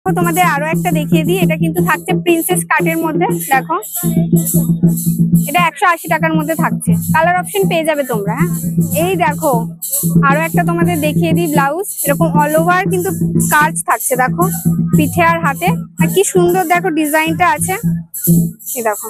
তোমাদের আরো একটা দেখিয়ে দিই, এটা কিন্তু থাকছে প্রিন্সেস কাটের মধ্যে। দেখো এটা 180 টাকার মধ্যে থাকছে, কালার অপশন পেয়ে যাবে তোমরা। হ্যাঁ, এই দেখো আরো একটা তোমাদের দেখিয়ে দিই ব্লাউজ, এরকম অল ওভার কিন্তু কাজ থাকছে। দেখো পিঠে আর হাতে, আর কি সুন্দর দেখো ডিজাইনটা আছে। এই দেখো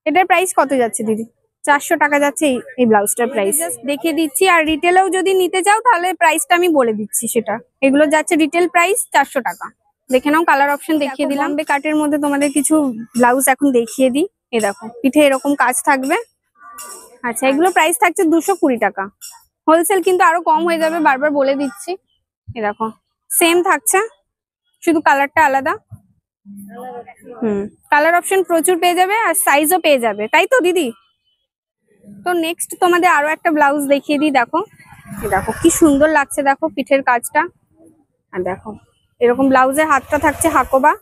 এটার প্রাইস কত যাচ্ছে দিদি? 400 টাকা যাচ্ছে এই ব্লাউজটার প্রাইস। দেখিয়ে দিচ্ছি, আর রিটেলেও যদি নিতে চাও তাহলে প্রাইসটা আমি বলে দিচ্ছি সেটা। এগুলো যাচ্ছে রিটেল প্রাইস 400 টাকা। দেখে নাও, কালার অপশন দেখিয়ে দিলাম। বম্বে কাটের মধ্যে তোমাদের কিছু ব্লাউজ এখন দেখিয়ে দিই। এই দেখো পিঠে এরকম কাজ থাকবে। আচ্ছা, এগুলো প্রাইস থাকছে 220 টাকা। হোলসেল কিন্তু আরো কম হয়ে যাবে, বারবার বলে দিচ্ছি। এই দেখো সেম থাকছে, শুধু কালারটা আলাদা। কালার অপশন প্রচুর পেয়ে যাবে, আর সাইজও পেয়ে যাবে, তাই তো দিদি? তো নেক্সট তোমাদের আরো একটা ব্লাউজ দেখিয়ে দিই। দেখো দেখো কি সুন্দর লাগছে, দেখো পিঠের কাজটা। আর দেখো এরকম ব্লাউজের হাতটা থাকছে হাকোবা,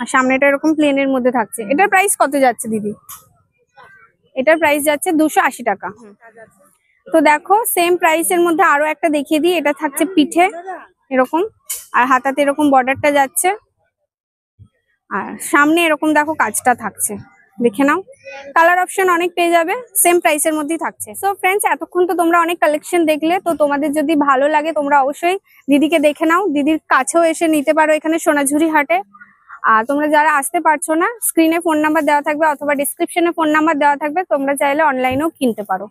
আর সামনেটা এরকম প্লেনের মধ্যে থাকছে। এটার প্রাইস কত যাচ্ছে দিদি? এটার প্রাইস যাচ্ছে 280 টাকা। তো দেখো সেম প্রাইসের মধ্যে আরো একটা দেখিয়ে দিই, এটা থাকছে পিঠে এরকম, আর হাতাতে এরকম বর্ডারটা যাচ্ছে, আর সামনে এরকম দেখো কাজটা থাকছে। দেখে নাও, কালার অপশন অনেক পেয়ে যাবে, সেম প্রাইসের মধ্যেই থাকছে। সো ফ্রেন্ডস, এতক্ষণ তো তোমরা অনেক কালেকশন দেখলে, তো তোমাদের যদি ভালো লাগে তোমরা অবশ্যই দিদিকে দেখে নাও, দিদির কাছেও এসে নিতে পারো এখানে সোনাঝুরি হাটে। আর তোমরা যারা আসতে পারছো না, স্ক্রিনে ফোন নাম্বার দেওয়া থাকবে অথবা ডিসক্রিপশনে ফোন নাম্বার দেওয়া থাকবে, তোমরা চাইলে অনলাইনেও কিনতে পারো।